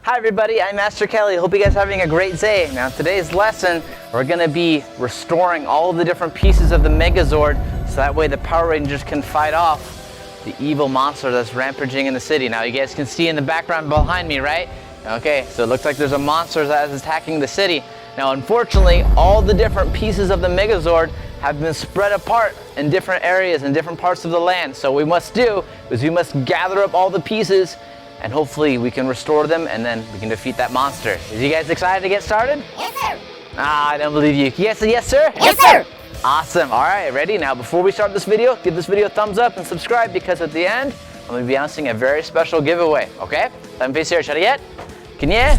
Hi everybody, I'm Master Kelly. Hope you guys are having a great day. Now today's lesson, we're going to be restoring all of the different pieces of the Megazord so that way the Power Rangers can fight off the evil monster that's rampaging in the city. Now you guys can see in the background behind me, right? Okay, so it looks like there's a monster that is attacking the city. Now unfortunately, all the different pieces of the Megazord have been spread apart in different areas in different parts of the land. So what we must do is we must gather up all the pieces and hopefully we can restore them and then we can defeat that monster. Is you guys excited to get started? Yes, sir. I don't believe you. Yes, yes, sir? Yes, sir. Awesome. All right, ready? Now, before we start this video, give this video a thumbs up and subscribe because at the end, I'm going to be announcing a very special giveaway, okay? Let me face here. Shut it yet? Can you?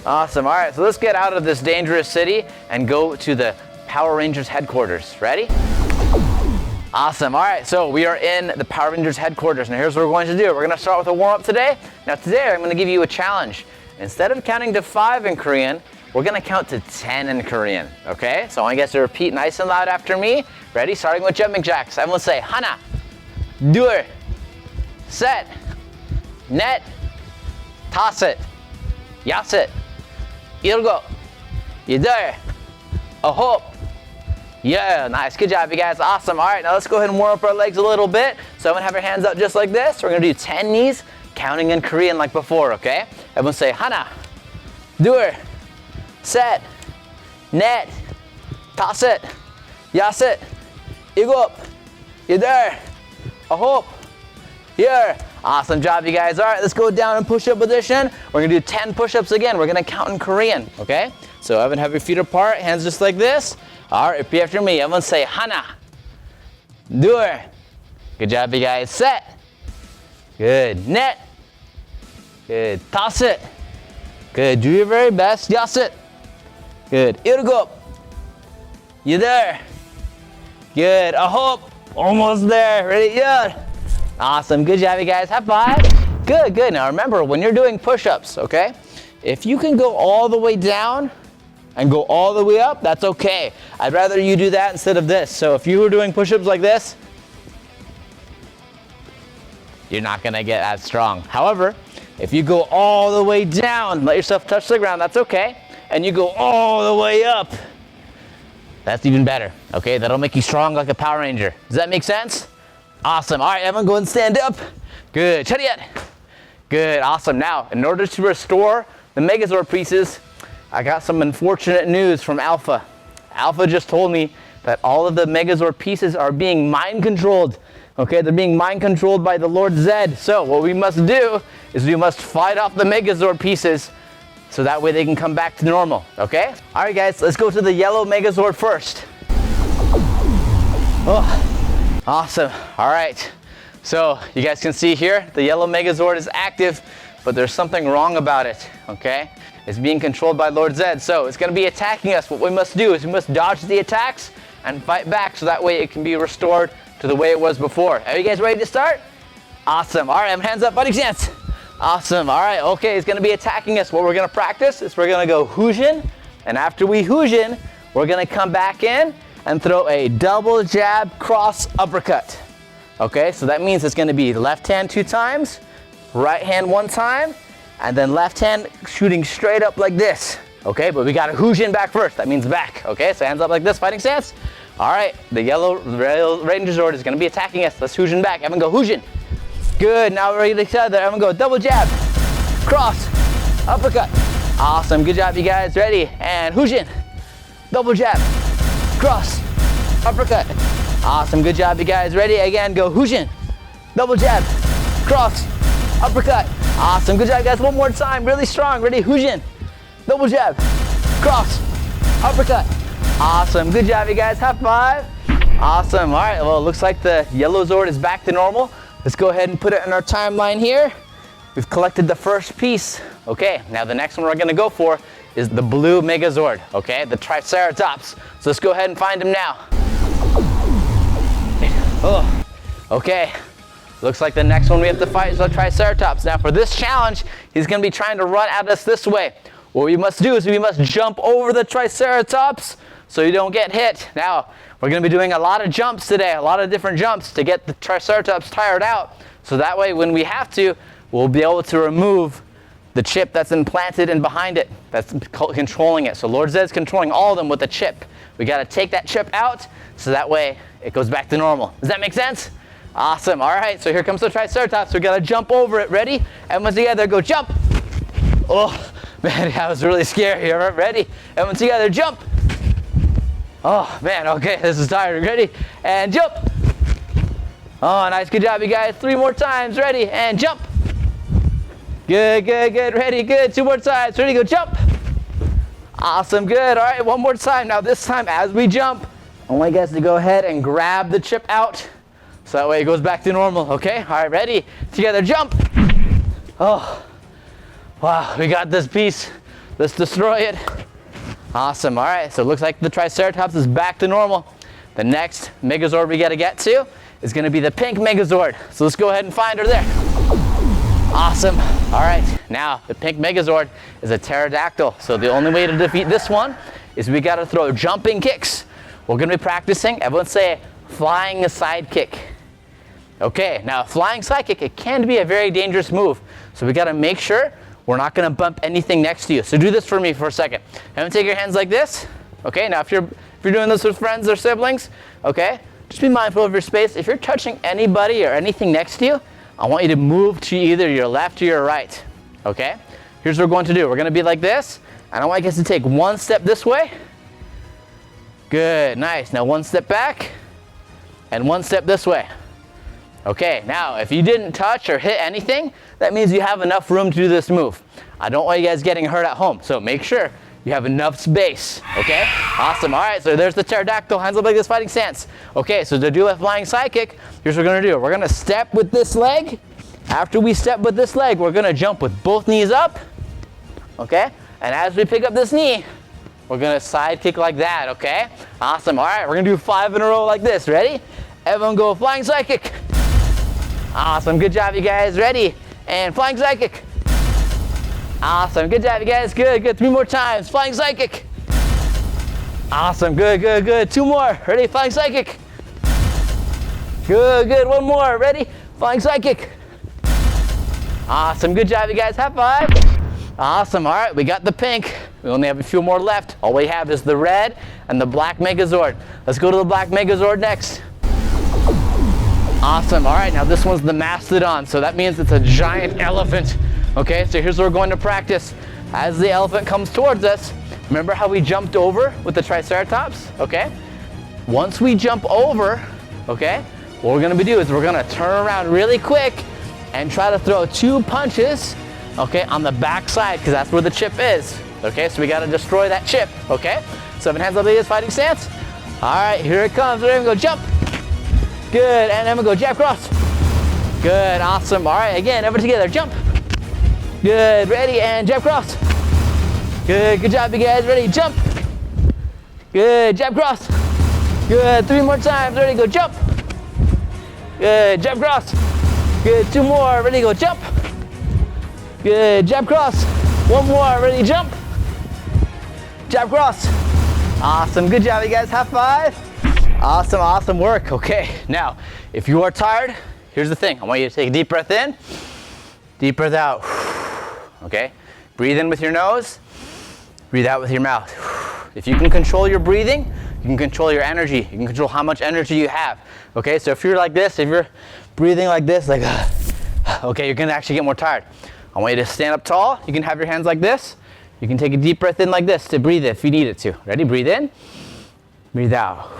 Awesome. All right, so let's get out of this dangerous city and go to the Power Rangers headquarters. Ready? Awesome. All right, so we are in the Power Rangers headquarters. Now here's what we're going to do. We're going to start with a warm-up today. Now today I'm going to give you a challenge. Instead of counting to 5 in Korean, we're going to count to 10 in Korean, okay? So I want you guys to repeat nice and loud after me. Ready? Starting with jumping jacks. Everyone say 하나, 둘, 셋, 넷, 다섯, 여섯, 일곱, 여덟, 아홉. Yeah, nice. Good job, you guys. Awesome. All right, now let's go ahead and warm up our legs a little bit. So I'm going to have your hands up just like this. We're going to do 10 knees, counting in Korean like before, okay? Everyone say 하나, 둘, 셋, 넷, 다섯, 여섯, 일곱, 여덟, 아홉, 열. Awesome job, you guys. All right, let's go down in push-up position. We're going to do 10 push-ups again. We're going to count in Korean, okay? So everyone have your feet apart, hands just like this. All right, repeat after me. Everyone say 하나, 둘. Good job, you guys. Set. Good. 넷. Good. 다섯. Good. Do your very best. 여섯. Good. 일곱. 여덟. Good. 아홉. Almost there. Ready? 열. Awesome. Good job, you guys. High five. Good, good. Now remember, when you're doing push-ups, okay, if you can go all the way down and go all the way up, that's okay. I'd rather you do that instead of this. So if you were doing push-ups like this, you're not gonna get as strong. However, if you go all the way down, let yourself touch the ground, that's okay. And you go all the way up, that's even better, okay? That'll make you strong like a Power Ranger. Does that make sense? Awesome. All right, everyone go and stand up. Good. Chariot. Good. Awesome. Now, in order to restore the Megazord pieces, I got some unfortunate news from Alpha. Alpha just told me that all of the Megazord pieces are being mind controlled. Okay, they're being mind controlled by the Lord Zed. So what we must do is we must fight off the Megazord pieces so that way they can come back to normal. Okay? All right, guys, let's go to the yellow Megazord first. Oh. Awesome. All right. So you guys can see here, the yellow Megazord is active, but there's something wrong about it, okay? It's being controlled by Lord Zed, so it's going to be attacking us. What we must do is we must dodge the attacks and fight back so that way it can be restored to the way it was before. Are you guys ready to start? Awesome. All right, hands up, fighting stance. Awesome. All right, okay, it's going to be attacking us. What we're going to practice is we're going to go Hujin, and after we Hujin, we're going to come back in and throw a double jab cross uppercut. Okay, so that means it's going to be left hand 2 times, right hand 1 time, and then left hand shooting straight up like this. Okay, but we got to Hujin back first. That means back. Okay, so hands up like this, fighting stance. All right, the yellow Rangerzord is going to be attacking us. Let's Hujin back. Everyone go Hujin. Good, now we're ready together. Everyone go double jab, cross, uppercut. Awesome, good job, you guys. Ready, and Hujin. Double jab, cross, uppercut. Awesome, good job, you guys. Ready? Again, go Hujin. Double jab, cross, uppercut. Awesome, good job, guys. One more time, really strong. Ready? Hujin. Double jab, cross, uppercut. Awesome, good job, you guys. High five. Awesome, all right. Well, it looks like the yellow Zord is back to normal. Let's go ahead and put it in our timeline here. We've collected the first piece. Okay, now the next one we're gonna go for is the blue Megazord, okay? The Triceratops. So let's go ahead and find him now. Oh, okay. Looks like the next one we have to fight is the Triceratops. Now for this challenge, he's gonna be trying to run at us this way. What we must do is we must jump over the Triceratops so you don't get hit. Now, we're gonna be doing a lot of jumps today, a lot of different jumps to get the Triceratops tired out. So that way when we have to, we'll be able to remove the chip that's implanted in behind it, that's controlling it. So Lord Zed's controlling all of them with the chip. We got to take that chip out so that way it goes back to normal. Does that make sense? Awesome. All right, so here comes the Triceratops. We got to jump over it. Ready? Everyone together, go jump. Oh, man, that was really scary. All right, ready? Everyone together, jump. Oh, man, okay, this is tiring. Ready? And jump. Oh, nice, good job, you guys. 3 more times. Ready? And jump. Good, good, good. Ready, good. 2 more times. Ready, go jump. Awesome, good. All right, 1 more time. Now this time as we jump, I want you guys to go ahead and grab the chip out so that way it goes back to normal, okay? All right, ready? Together, jump. Oh, wow, we got this piece. Let's destroy it. Awesome, all right, so it looks like the Triceratops is back to normal. The next Megazord we gotta get to is gonna be the pink Megazord. So let's go ahead and find her there. Awesome. All right, now the pink Megazord is a pterodactyl. So the only way to defeat this one is we got to throw jumping kicks. We're going to be practicing, everyone say, flying a side kick. Okay, now flying side kick, it can be a very dangerous move. So we got to make sure we're not going to bump anything next to you. So do this for me for a second. Everyone take your hands like this. Okay, now if you're doing this with friends or siblings, okay, just be mindful of your space. If you're touching anybody or anything next to you, I want you to move to either your left or your right, okay? Here's what we're going to do. We're going to be like this, and I want you guys to take 1 step this way. Good, nice. Now 1 step back, and 1 step this way. Okay, now if you didn't touch or hit anything, that means you have enough room to do this move. I don't want you guys getting hurt at home, so make sure you have enough space, okay? Awesome, all right, so there's the pterodactyl, hands up like this, fighting stance. Okay, so to do a flying side kick, here's what we're gonna do. We're gonna step with this leg. After we step with this leg, we're gonna jump with both knees up, okay? And as we pick up this knee, we're gonna side kick like that, okay? Awesome, all right, we're gonna do 5 in a row like this. Ready? Everyone go flying side kick. Awesome, good job, you guys. Ready? And flying side kick. Awesome, good job, you guys. Good, good. 3 more times. Flying side kick. Awesome, good, good, good. 2 more. Ready? Flying side kick. Good, good. 1 more. Ready? Flying side kick. Awesome, good job, you guys. High five. Awesome, all right, we got the pink. We only have a few more left. All we have is the red and the black Megazord. Let's go to the black Megazord next. Awesome, all right, now this one's the mastodon, so that means it's a giant elephant. Okay, so here's what we're going to practice. As the elephant comes towards us, remember how we jumped over with the Triceratops? Okay, once we jump over, okay, what we're gonna do is we're gonna turn around really quick and try to throw 2 punches, okay, on the back side, because that's where the chip is. Okay, so we gotta destroy that chip, okay? 7 hands up, is fighting stance. All right, here it comes. We're gonna go jump. Good, and then we go jab cross. Good, awesome. All right, again, everyone together, jump. Good, ready, and jab cross. Good, good job, you guys. Ready, jump. Good, jab cross. Good, 3 more times. Ready, go jump. Good, jab cross. Good, 2 more. Ready, go jump. Good, jab cross. 1 more. Ready, jump. Jab cross. Awesome, good job, you guys. High five. Awesome, awesome work. Okay, now, if you are tired, here's the thing. I want you to take a deep breath in, deep breath out. Okay, breathe in with your nose, breathe out with your mouth. If you can control your breathing, you can control your energy. You can control how much energy you have. Okay, so if you're like this, if you're breathing like this, like, okay, you're gonna actually get more tired. I want you to stand up tall. You can have your hands like this. You can take a deep breath in like this to breathe if you need it to. Ready? Breathe in, breathe out.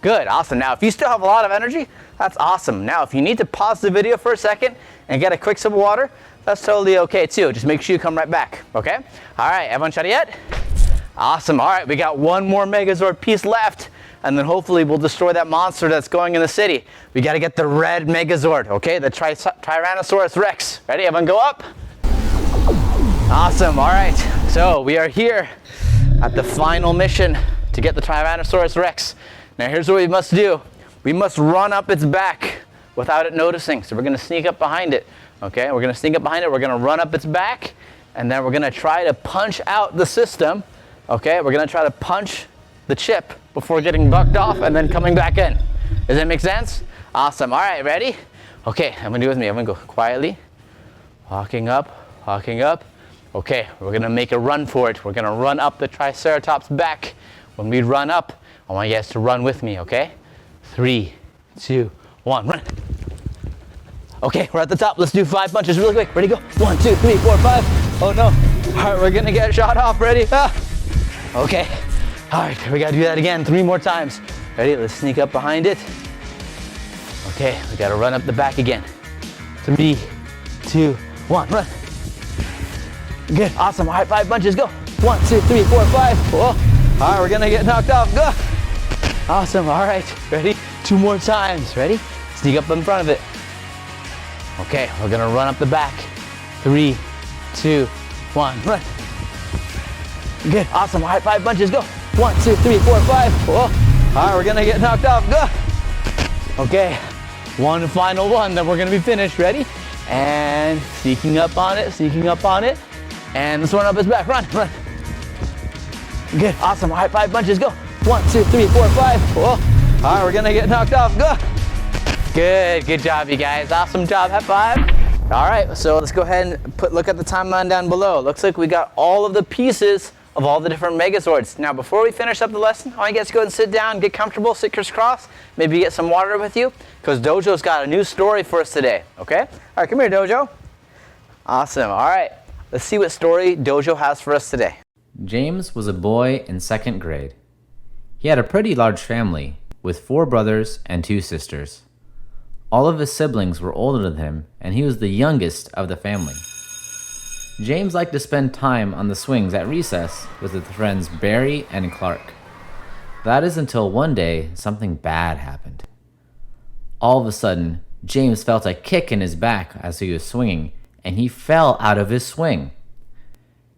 Good, awesome. Now, if you still have a lot of energy, that's awesome. Now, if you need to pause the video for a second and get a quick sip of water, that's totally okay too. Just make sure you come right back, okay? All right, everyone shut it yet? Awesome, all right, we got 1 more Megazord piece left, and then hopefully we'll destroy that monster that's going in the city. We gotta get the red Megazord, okay? The Tyrannosaurus Rex. Ready, everyone go up? Awesome, all right. So we are here at the final mission to get the Tyrannosaurus Rex. Now here's what we must do. We must run up its back without it noticing. So we're gonna sneak up behind it, okay? We're gonna sneak up behind it, we're gonna run up its back, and then we're gonna try to punch out the system, okay? We're gonna try to punch the chip before getting bucked off and then coming back in. Does that make sense? Awesome, all right, ready? Okay, everyone do it with me. I'm gonna go quietly, walking up, locking up. Okay, we're gonna make a run for it. We're gonna run up the Triceratops back. When we run up, I want you guys to run with me, okay? 3, 2, 1, run. Okay, we're at the top. Let's do 5 punches really quick. Ready, go. 1, 2, 3, 4, 5. Oh no. All right, we're gonna get shot off. Ready? Okay. All right, we gotta do that again 3 more times. Ready? Let's sneak up behind it. Okay, we gotta run up the back again. 3, 2, 1, run. Good, awesome. All right, 5 punches, go. 1, 2, 3, 4, 5. Whoa. All right, we're gonna get knocked off. Go. Awesome. All right, ready? 2 more times. Ready? Sneak up in front of it. Okay, we're gonna run up the back. 3, 2, 1, run. Good, awesome. All right, 5 punches, go. 1, 2, 3, 4, 5. Whoa. All right, we're gonna get knocked off. Go. Okay, one final one, then we're gonna be finished. Ready? And sneaking up on it, sneaking up on it. And this one up his back. Run, run. Good, awesome. All right, 5 punches, go. 1, 2, 3, 4, 5. Whoa. All right, we're gonna get knocked off. Go. Good job, you guys. Awesome job. High five. All right, so let's go ahead and look at the timeline down below. Looks like we got all of the pieces of all the different Megazords. Now, before we finish up the lesson, I want you guys to go ahead and sit down, get comfortable, sit crisscross, maybe get some water with you, because Dojo's got a new story for us today, okay? All right, come here, Dojo. Awesome, all right. Let's see what story Dojo has for us today. James was a boy in 2nd grade. He had a pretty large family, with 4 brothers and 2 sisters. All of his siblings were older than him, and he was the youngest of the family. James liked to spend time on the swings at recess with his friends Barry and Clark. That is until one day something bad happened. All of a sudden, James felt a kick in his back as he was swinging, and he fell out of his swing.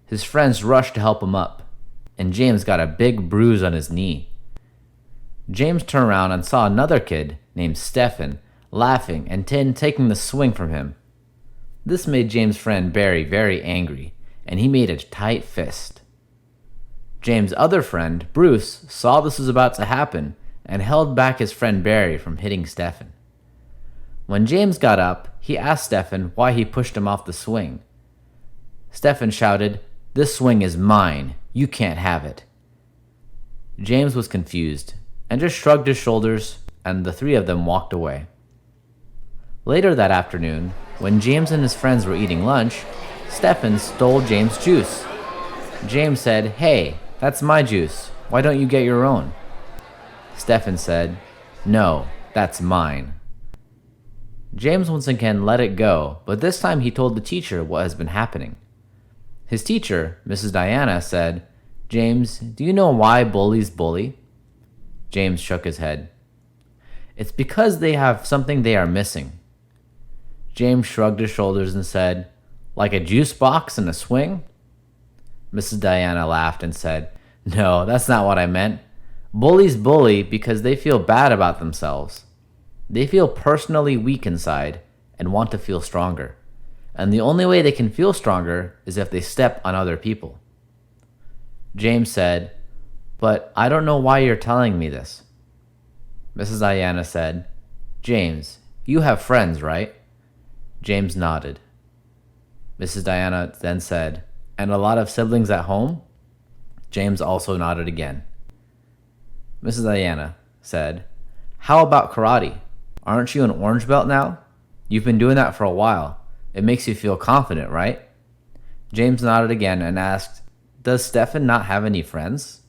His friends rushed to help him up, and James got a big bruise on his knee. James turned around and saw another kid named Stephen laughing and taking the swing from him. This made James' friend Barry very angry, and he made a tight fist. James' other friend, Bruce, saw this was about to happen and held back his friend Barry from hitting Stephen. When James got up, he asked Stephen why he pushed him off the swing. Stephen shouted, "This swing is mine. You can't have it." James was confused and just shrugged his shoulders, and the 3 of them walked away. Later that afternoon, when James and his friends were eating lunch, Stephen stole James' juice. James said, "Hey, that's my juice. Why don't you get your own?" Stephen said, "No, that's mine." James once again let it go, but this time he told the teacher what has been happening. His teacher, Mrs. Diana, said, "James, do you know why bullies bully?" James shook his head. "It's because they have something they are missing." James shrugged his shoulders and said, "Like a juice box and a swing?" Mrs. Diana laughed and said, "No, that's not what I meant. Bullies bully because they feel bad about themselves. They feel personally weak inside and want to feel stronger. And the only way they can feel stronger is if they step on other people." James said, "But I don't know why you're telling me this." Mrs. Diana said, "James, you have friends, right?" James nodded. Mrs. Diana then said, "And a lot of siblings at home?" James also nodded again. Mrs. Diana said, "How about karate? Aren't you an orange belt now? You've been doing that for a while. It makes you feel confident, right?" James nodded again and asked, "Does Stephen not have any friends?"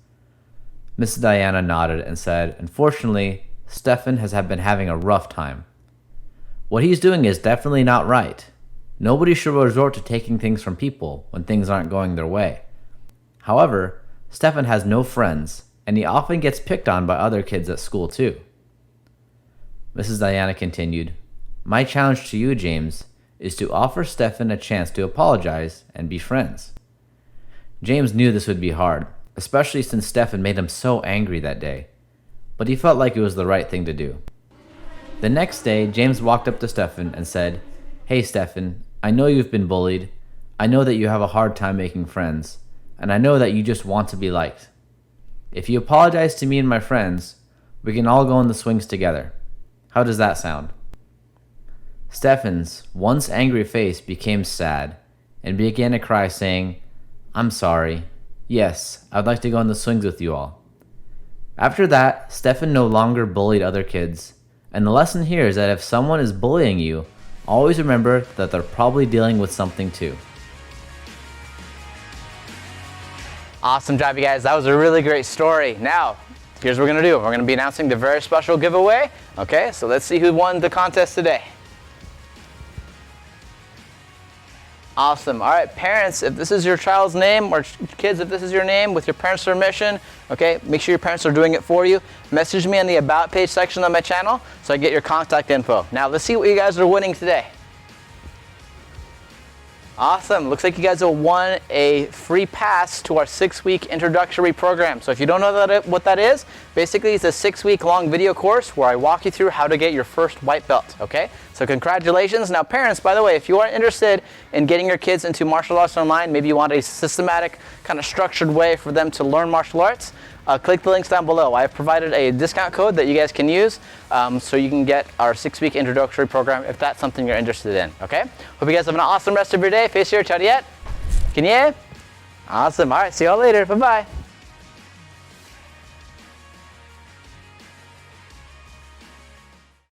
Mrs. Diana nodded and said, "Unfortunately, Stephen has been having a rough time. What he's doing is definitely not right. Nobody should resort to taking things from people when things aren't going their way. However, Stephen has no friends, and he often gets picked on by other kids at school too." Mrs. Diana continued, "My challenge to you, James, is to offer Stephen a chance to apologize and be friends." James knew this would be hard, especially since Stephen made him so angry that day, but he felt like it was the right thing to do. The next day, James walked up to Stephen and said, "Hey Stephen, I know you've been bullied. I know that you have a hard time making friends, and I know that you just want to be liked. If you apologize to me and my friends, we can all go on the swings together. How does that sound?" Stephen's once angry face became sad, and began to cry, saying, "I'm sorry. Yes, I'd like to go on the swings with you all." After that, Stefan no longer bullied other kids, and the lesson here is that if someone is bullying you, always remember that they're probably dealing with something too. Awesome job, you guys. That was a really great story. Now, here's what we're gonna do. We're gonna be announcing the very special giveaway. Okay, so let's see who won the contest today. Awesome. All right, parents, if this is your child's name, or kids, if this is your name, with your parents' permission, okay, make sure your parents are doing it for you. Message me in the About page section on my channel so I get your contact info. Now, let's see what you guys are winning today. Awesome. Looks like you guys have won a free pass to our 6-week introductory program. So if you don't know what that is, basically it's a 6-week long video course where I walk you through how to get your first white belt, okay? So congratulations. Now parents, by the way, if you are interested in getting your kids into martial arts online, maybe you want a systematic, kind of structured way for them to learn martial arts, click the links down below. I've provided a discount code that you guys can use so you can get our 6-week introductory program if that's something you're interested in, okay? Hope you guys have an awesome rest of your day. Face here, Chariot. Kanye. Awesome. All right, see you all later. Bye-bye.